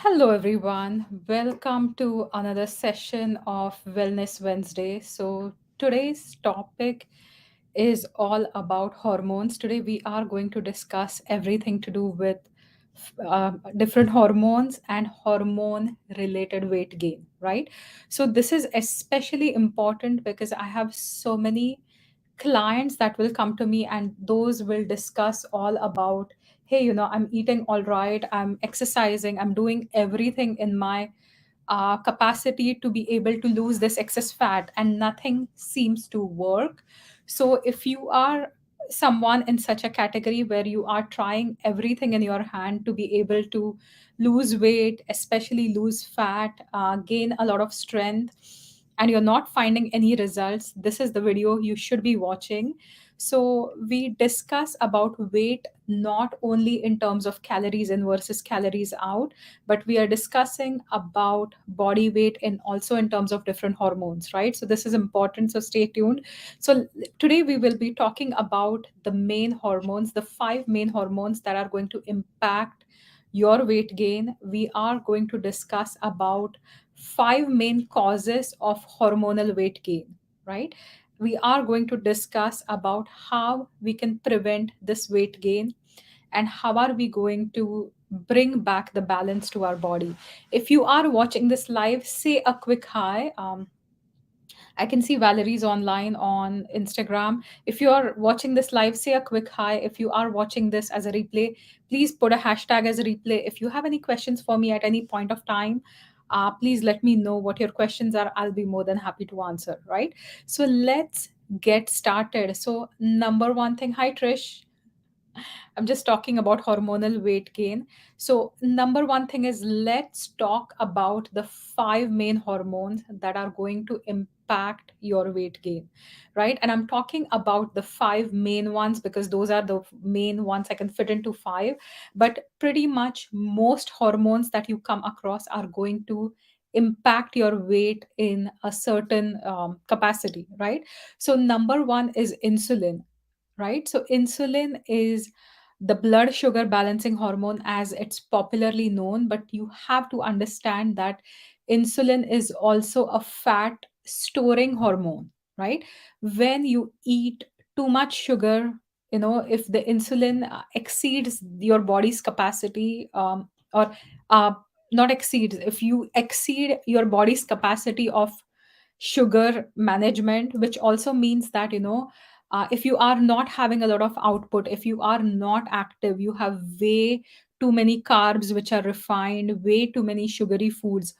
Hello, everyone. Welcome to another session of Wellness Wednesday. So, today's topic is all about hormones. Today, we are going to discuss everything to do with different hormones and hormone related weight gain, right? So, this is especially important because I have so many clients that will come to me and those will discuss all about, hey, I'm eating all right, I'm exercising, I'm doing everything in my capacity to be able to lose this excess fat and nothing seems to work. So if you are someone in such a category where you are trying everything in your hand to be able to lose weight, especially lose fat, gain a lot of strength, and you're not finding any results, this is the video you should be watching. So we discuss about weight not only in terms of calories in versus calories out, but we are discussing about body weight and also in terms of different hormones, right? So this is important, so stay tuned. So today we will be talking about the main hormones, the five main hormones that are going to impact your weight gain. We are going to discuss about five main causes of hormonal weight gain, right? We are going to discuss about how we can prevent this weight gain and how are we going to bring back the balance to our body. If you are watching this live, say a quick hi. I can see Valerie's online on Instagram. If you're watching this live, say a quick hi. If you are watching this as a replay, please put a hashtag as a replay. If you have any questions for me at any point of time, please let me know what your questions are. I'll be more than happy to answer, right? So let's get started. So, number one thing, hi Trish. I'm just talking about hormonal weight gain. So, number one thing is let's talk about the five main hormones that are going to impact your weight gain, right? And I'm talking about the five main ones because those are the main ones I can fit into five. But pretty much most hormones that you come across are going to impact your weight in a certain capacity, right? So, number one is insulin, right? So, insulin is the blood sugar balancing hormone, as it's popularly known, but you have to understand that insulin is also a fat storing hormone, right? When you eat too much sugar, if the insulin exceeds your body's capacity, or uh, not exceeds, if you exceed your body's capacity of sugar management, which also means that if you are not having a lot of output, if you are not active, you have way too many carbs which are refined, way too many sugary foods,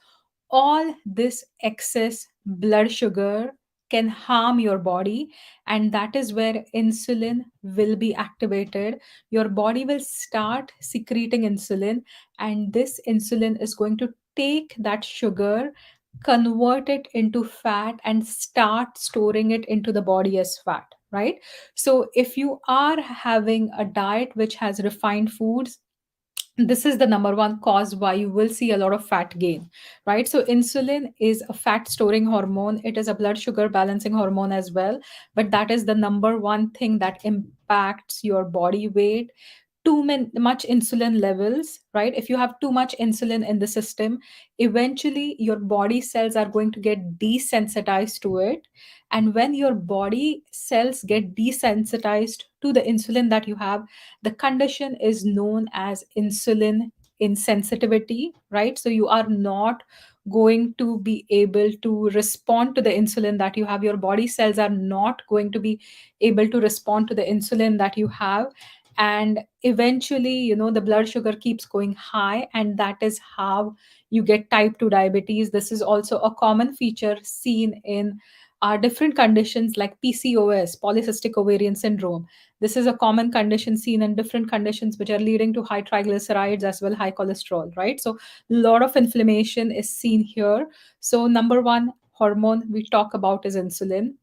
all this excess blood sugar can harm your body, and that is where insulin will be activated. Your body will start secreting insulin, and this insulin is going to take that sugar, convert it into fat, and start storing it into the body as fat, right? So if you are having a diet which has refined foods, this is the number one cause why you will see a lot of fat gain, right? So insulin is a fat storing hormone, it is a blood sugar balancing hormone as well, but that is the number one thing that impacts your body weight. Much insulin levels, right? If you have too much insulin in the system, eventually your body cells are going to get desensitized to it, and when your body cells get desensitized to the insulin that you have, the condition is known as insulin insensitivity, right? So you are not going to be able to respond to the insulin that you have, your body cells are not going to be able to respond to the insulin that you have, and eventually the blood sugar keeps going high, and that is how you get type 2 diabetes. This is also a common feature seen in different conditions like PCOS, polycystic ovarian syndrome. This is a common condition seen in different conditions which are leading to high triglycerides as well high cholesterol, right? So a lot of inflammation is seen here. So number one hormone we talk about is insulin.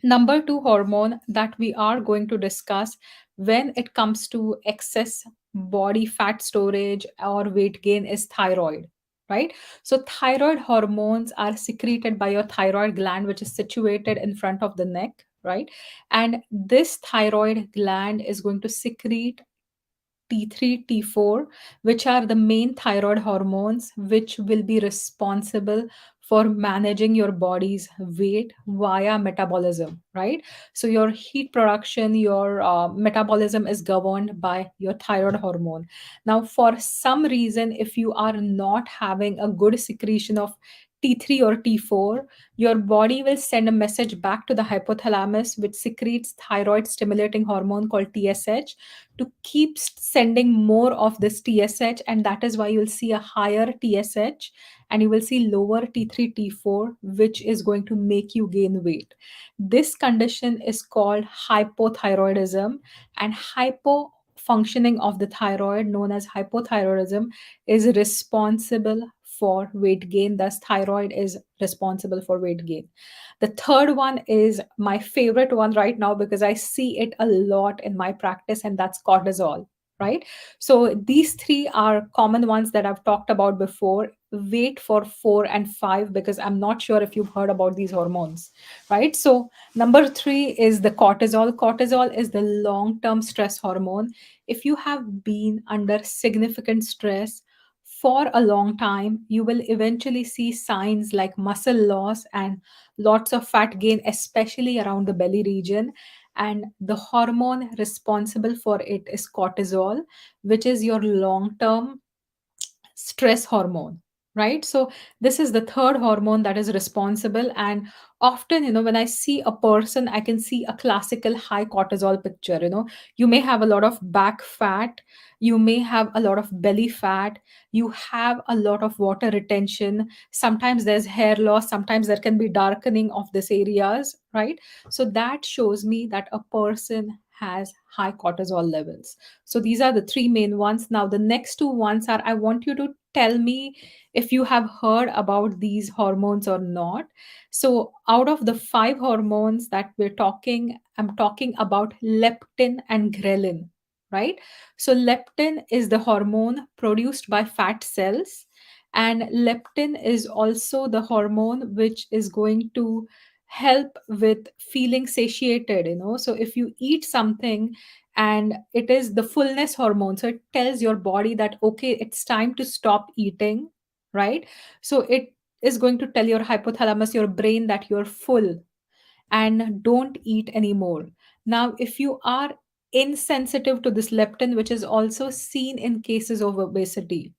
Number two hormone that we are going to discuss when it comes to excess body fat storage or weight gain is thyroid, right? So, thyroid hormones are secreted by your thyroid gland, which is situated in front of the neck, right? And this thyroid gland is going to secrete T3, T4, which are the main thyroid hormones, which will be responsible for managing your body's weight via metabolism, right? So your heat production, your metabolism is governed by your thyroid hormone. Now, for some reason, if you are not having a good secretion of T3 or T4, your body will send a message back to the hypothalamus, which secretes thyroid stimulating hormone called TSH, to keep sending more of this TSH. And that is why you'll see a higher TSH and you will see lower T3, T4, which is going to make you gain weight. This condition is called hypothyroidism, and hypo functioning of the thyroid, known as hypothyroidism, is responsible for weight gain. Thus, thyroid is responsible for weight gain. The third one is my favorite one right now because I see it a lot in my practice, and that's cortisol, right? So, these three are common ones that I've talked about before. Wait for four and five because I'm not sure if you've heard about these hormones, right? So, number three is the cortisol. Cortisol is the long term stress hormone. If you have been under significant stress for a long time, you will eventually see signs like muscle loss and lots of fat gain, especially around the belly region. And the hormone responsible for it is cortisol, which is your long term stress hormone, right? So this is the third hormone that is responsible. And often, when I see a person, I can see a classical high cortisol picture. You may have a lot of back fat, you may have a lot of belly fat, you have a lot of water retention, sometimes there's hair loss, sometimes there can be darkening of these areas, right? So that shows me that a person has high cortisol levels. So these are the three main ones. Now, the next two ones are, I want you to tell me if you have heard about these hormones or not. So, out of the five hormones that I'm talking about leptin and ghrelin, right? So, leptin is the hormone produced by fat cells, and leptin is also the hormone which is going to help with feeling satiated. So if you eat something, and it is the fullness hormone, so it tells your body that okay, it's time to stop eating, right? So it is going to tell your hypothalamus, your brain, that you're full and don't eat anymore. Now if you are insensitive to this leptin, which is also seen in cases of obesity,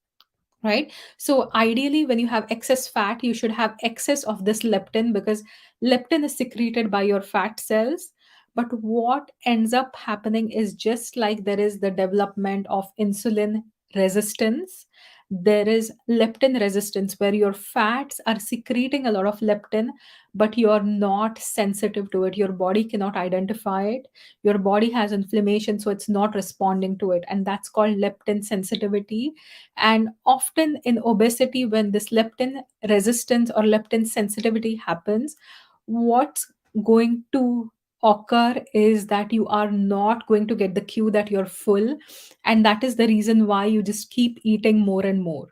right? So ideally, when you have excess fat, you should have excess of this leptin, because leptin is secreted by your fat cells. But what ends up happening is, just like there is the development of insulin resistance, there is leptin resistance, where your fats are secreting a lot of leptin, but you're not sensitive to it. Your body cannot identify it. Your body has inflammation, so it's not responding to it. And that's called leptin sensitivity. And often in obesity, when this leptin resistance or leptin sensitivity happens, what's going to occur is that you are not going to get the cue that you're full. And that is the reason why you just keep eating more and more,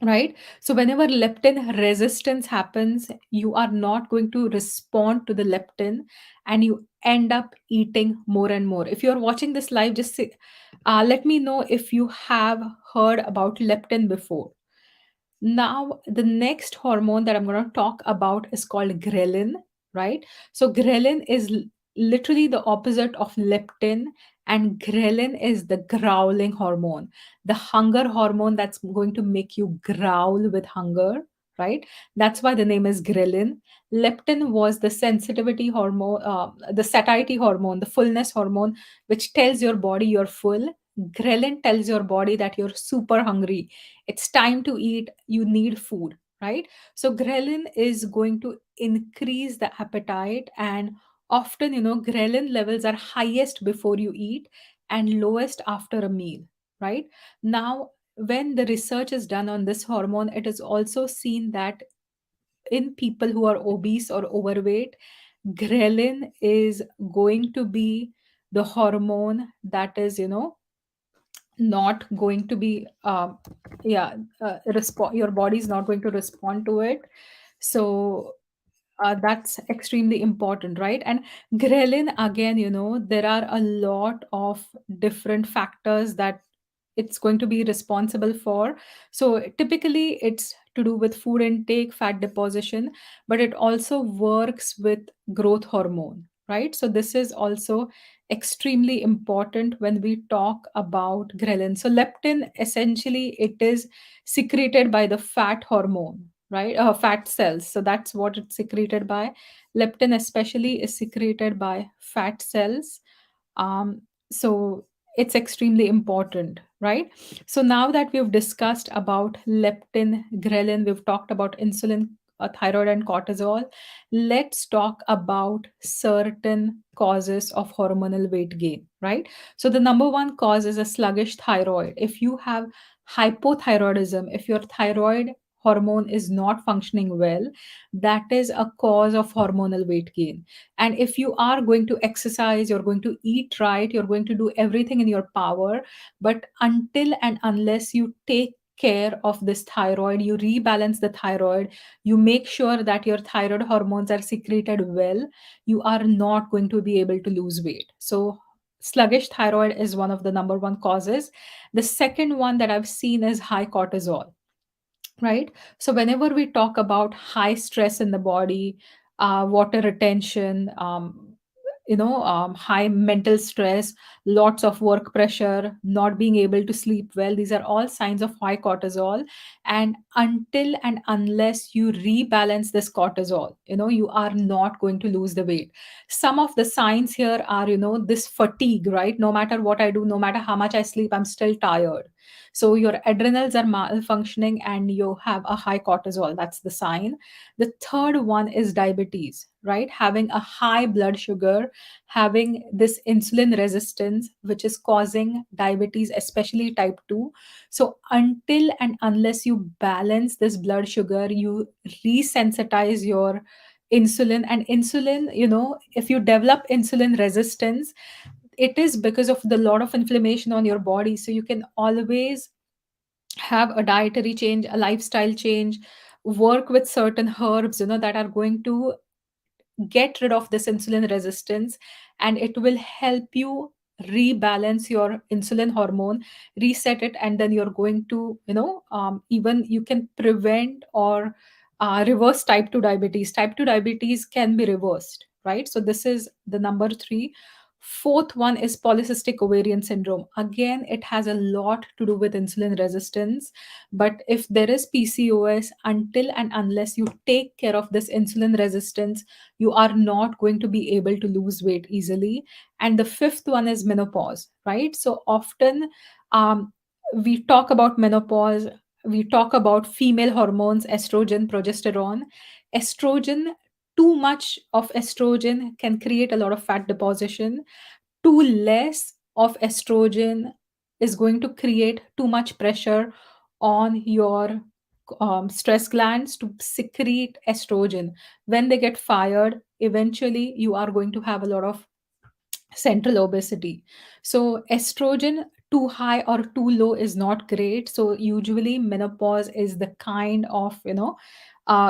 right? So whenever leptin resistance happens, you are not going to respond to the leptin, and you end up eating more and more. If you're watching this live, just say, let me know if you have heard about leptin before. Now, the next hormone that I'm going to talk about is called ghrelin, right? So, ghrelin is literally the opposite of leptin, and ghrelin is the growling hormone, the hunger hormone that's going to make you growl with hunger, right? That's why the name is ghrelin. Leptin was the sensitivity hormone, the satiety hormone, the fullness hormone, which tells your body you're full. Ghrelin tells your body that you're super hungry, it's time to eat, you need food, right? So ghrelin is going to increase the appetite. And often, ghrelin levels are highest before you eat and lowest after a meal, right? Now, when the research is done on this hormone, it is also seen that in people who are obese or overweight, ghrelin is going to be the hormone that is, not going to be yeah, your body is not going to respond to it. So That's extremely important, right? And ghrelin, again, there are a lot of different factors that it's going to be responsible for. So typically, it's to do with food intake, fat deposition, but it also works with growth hormone, right? So this is also extremely important when we talk about ghrelin. So leptin, essentially, it is secreted by the fat hormone, right? Fat cells. So that's what it's secreted by. Leptin, especially, is secreted by fat cells. So it's extremely important, right? So now that we've discussed about leptin, ghrelin, we've talked about insulin, thyroid, and cortisol, let's talk about certain causes of hormonal weight gain, right? So the number one cause is a sluggish thyroid. If you have hypothyroidism, if your thyroid hormone is not functioning well, that is a cause of hormonal weight gain. And if you are going to exercise, you're going to eat right, you're going to do everything in your power, but until and unless you take care of this thyroid, you rebalance the thyroid, you make sure that your thyroid hormones are secreted well, you are not going to be able to lose weight. So sluggish thyroid is one of the number one causes. The second one that I've seen is high cortisol, right? So whenever we talk about high stress in the body, water retention, high mental stress, lots of work pressure, not being able to sleep well, these are all signs of high cortisol. And until and unless you rebalance this cortisol, you are not going to lose the weight. Some of the signs here are, this fatigue, right? No matter what I do, no matter how much I sleep, I'm still tired. So your adrenals are malfunctioning and you have a high cortisol. That's the sign. The third one is diabetes, right? Having a high blood sugar, having this insulin resistance, which is causing diabetes, especially type 2. So until and unless you balance this blood sugar, you resensitize your insulin. And insulin, if you develop insulin resistance, it is because of the lot of inflammation on your body. So you can always have a dietary change, a lifestyle change, work with certain herbs, that are going to get rid of this insulin resistance, and it will help you rebalance your insulin hormone, reset it, and then you're going to, even you can prevent or reverse type 2 diabetes. Type 2 diabetes can be reversed, right? So this is the number 3. Fourth one is polycystic ovarian syndrome. Again, it has a lot to do with insulin resistance. But if there is PCOS, until and unless you take care of this insulin resistance, you are not going to be able to lose weight easily. And the fifth one is menopause, right? So often, we talk about menopause, we talk about female hormones, estrogen, progesterone. Estrogen, too much of estrogen can create a lot of fat deposition. Too less of estrogen is going to create too much pressure on your stress glands to secrete estrogen. When they get fired, eventually you are going to have a lot of central obesity. So estrogen too high or too low is not great. So usually menopause is the kind of,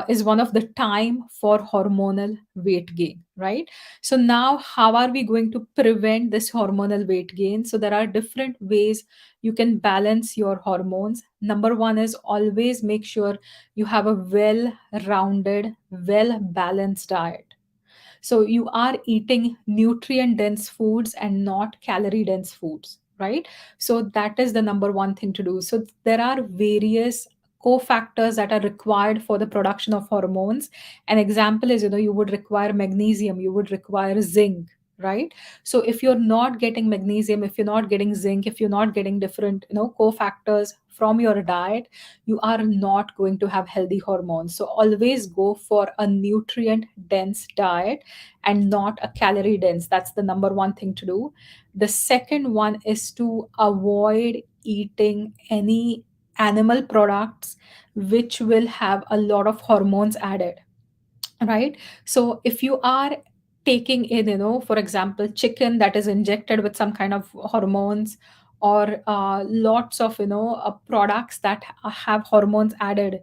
is one of the time for hormonal weight gain, right? So now how are we going to prevent this hormonal weight gain? So there are different ways you can balance your hormones. Number one is always make sure you have a well rounded, well balanced diet. So you are eating nutrient dense foods and not calorie dense foods, right? So that is the number one thing to do. So there are various cofactors that are required for the production of hormones. An example is, you would require magnesium, you would require zinc, right? So if you're not getting magnesium, if you're not getting zinc, if you're not getting different, cofactors from your diet, you are not going to have healthy hormones. So always go for a nutrient dense diet and not a calorie dense. That's the number one thing to do. The second one is to avoid eating any animal products which will have a lot of hormones added, right? So if you are taking in, for example, chicken that is injected with some kind of hormones, or lots of products that have hormones added,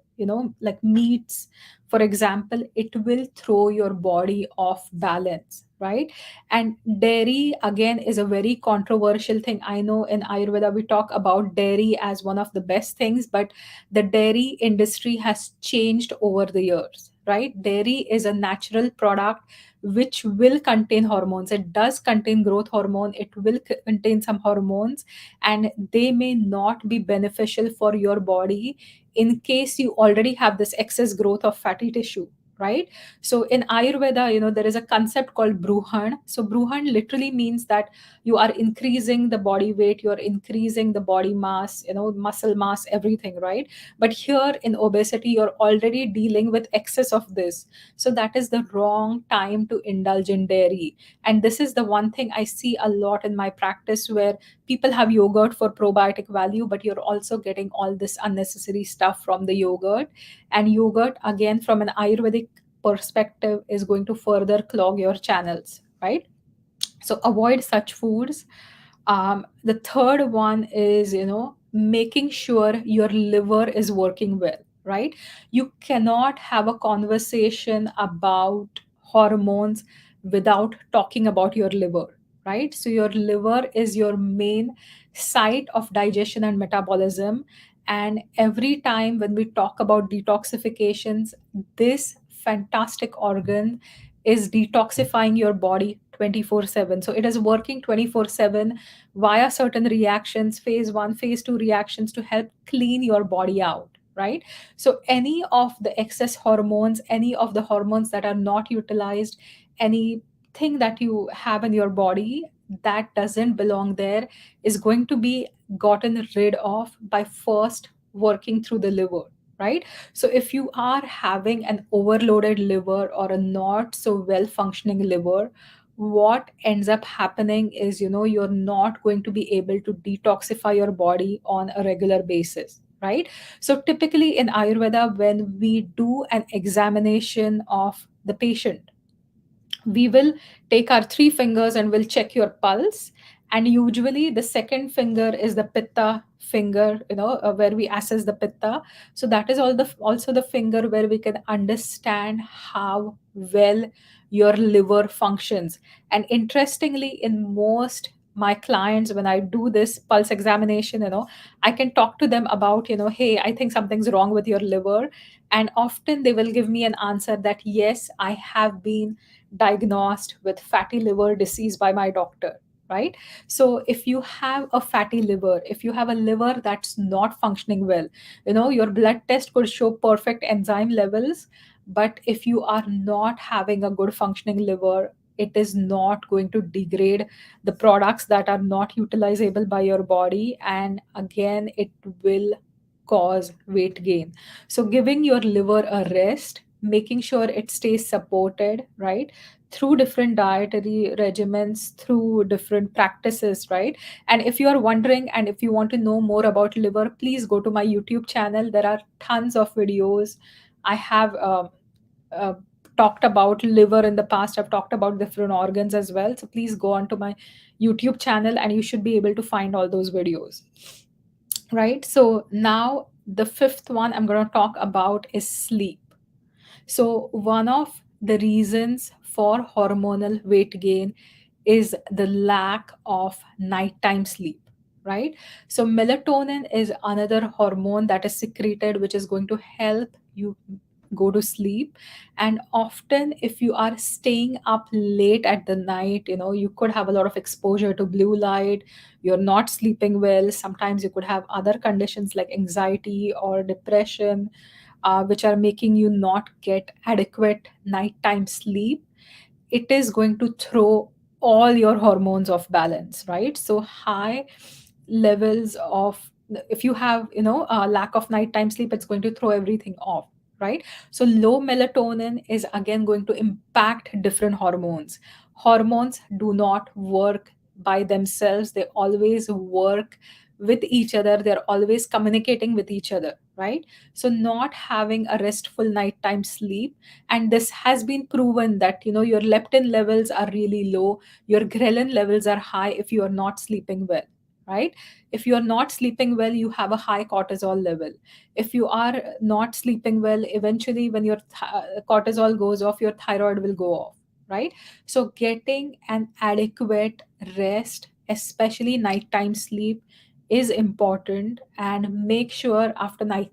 like meats, for example, it will throw your body off balance, right? And dairy again is a very controversial thing. I know in Ayurveda we talk about dairy as one of the best things, but the dairy industry has changed over the years, right? Dairy is a natural product which will contain hormones. It does contain growth hormone, it will contain some hormones, and they may not be beneficial for your body in case you already have this excess growth of fatty tissue, right? So in Ayurveda, there is a concept called bruhan. So bruhan literally means that you are increasing the body weight, you're increasing the body mass, muscle mass, everything, right? But here in obesity, you're already dealing with excess of this. So that is the wrong time to indulge in dairy. And this is the one thing I see a lot in my practice, where people have yogurt for probiotic value, but you're also getting all this unnecessary stuff from the yogurt. And yogurt, again, from an Ayurvedic perspective, is going to further clog your channels, right? So avoid such foods. The third one is, making sure your liver is working well, right? You cannot have a conversation about hormones without talking about your liver, right? So your liver is your main site of digestion and metabolism. And every time when we talk about detoxifications, this fantastic organ is detoxifying your body 24/7. So it is working 24/7 via certain reactions, phase 1, phase 2 reactions, to help clean your body out, right? So any of the excess hormones, any of the hormones that are not utilized, anything that you have in your body that doesn't belong there, is going to be gotten rid of by first working through the liver, right? So if you are having an overloaded liver or a not so well functioning liver, what ends up happening is, you're not going to be able to detoxify your body on a regular basis, right? So typically in Ayurveda, when we do an examination of the patient, we will take our three fingers and we'll check your pulse. And usually the second finger is the pitta finger, where we assess the pitta. So that is also the finger where we can understand how well your liver functions. And interestingly, in most my clients, when I do this pulse examination, I can talk to them about, hey, I think something's wrong with your liver. And often they will give me an answer that yes, I have been diagnosed with fatty liver disease by my doctor, right? So if you have a fatty liver, if you have a liver that's not functioning well, your blood test could show perfect enzyme levels, but if you are not having a good functioning liver, it is not going to degrade the products that are not utilizable by your body, and again it will cause weight gain. So giving your liver a rest, making sure it stays supported, right, through different dietary regimens, through different practices, right? And if you are wondering and if you want to know more about liver, please go to my YouTube channel. There are tons of videos. I have uh, talked about liver in the past. I've talked about different organs as well. So please go onto my YouTube channel and you should be able to find all those videos, right? So now the fifth one I'm going to talk about is sleep. So, one of the reasons for hormonal weight gain is the lack of nighttime sleep, right? So, melatonin is another hormone that is secreted, which is going to help you go to sleep. And often, if you are staying up late at the night, you could have a lot of exposure to blue light, you're not sleeping well. Sometimes you could have other conditions like anxiety or depression, which are making you not get adequate nighttime sleep. It is going to throw all your hormones off balance, right? So high levels of, if you have, a lack of nighttime sleep, it's going to throw everything off, right? So low melatonin is again going to impact different hormones. Hormones do not work by themselves, they always work with each other, they're always communicating with each other, right? So not having a restful nighttime sleep, and this has been proven that, your leptin levels are really low, your ghrelin levels are high if you are not sleeping well, right? If you are not sleeping well, you have a high cortisol level. If you are not sleeping well, eventually when your cortisol goes off, your thyroid will go off, right? So getting an adequate rest, especially nighttime sleep, is important. And make sure after 9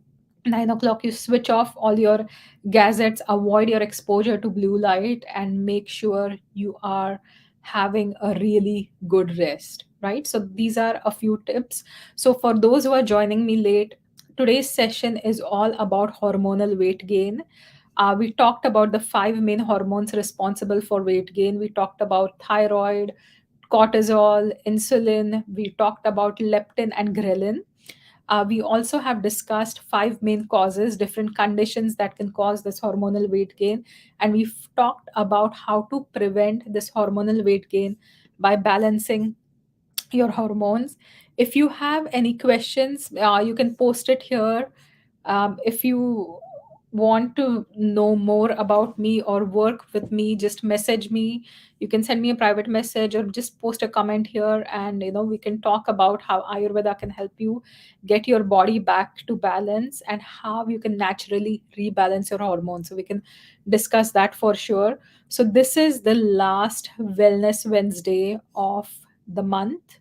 o'clock you switch off all your gadgets, avoid your exposure to blue light, and make sure you are having a really good rest, right? So these are a few tips. So for those who are joining me late, today's session is all about hormonal weight gain. We talked about the five main hormones responsible for weight gain. We talked about thyroid, cortisol, insulin. We talked about leptin and ghrelin. We also have discussed five main causes, different conditions that can cause this hormonal weight gain. And we've talked about how to prevent this hormonal weight gain by balancing your hormones. If you have any questions, you can post it here. If you want to know more about me or work with me, just message me. You can send me a private message or just post a comment here, and we can talk about how Ayurveda can help you get your body back to balance and how you can naturally rebalance your hormones. So we can discuss that for sure. So this is the last Wellness Wednesday of the month.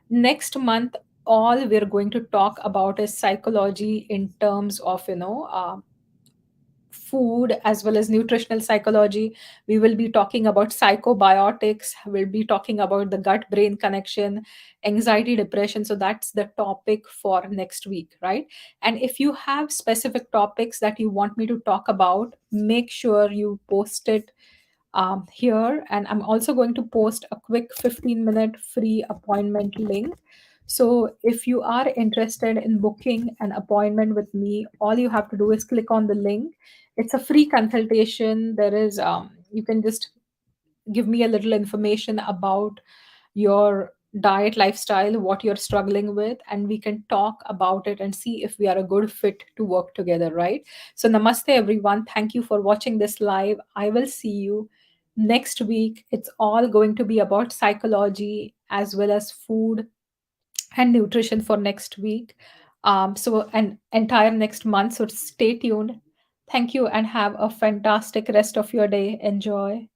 Next month, all we're going to talk about is psychology in terms of food as well as nutritional psychology. We will be talking about psychobiotics. We'll be talking about the gut brain connection, anxiety, depression. So that's the topic for next week, right? And if you have specific topics that you want me to talk about, make sure you post it here. And I'm also going to post a quick 15-minute free appointment link. So if you are interested in booking an appointment with me, all you have to do is click on the link. It's a free consultation. There is you can just give me a little information about your diet, lifestyle, what you're struggling with, and we can talk about it and see if we are a good fit to work together, right? So namaste everyone, thank you for watching this live. I will see you next week. It's all going to be about psychology as well as food and nutrition for next week. So an entire next month, so stay tuned. Thank you and have a fantastic rest of your day. Enjoy.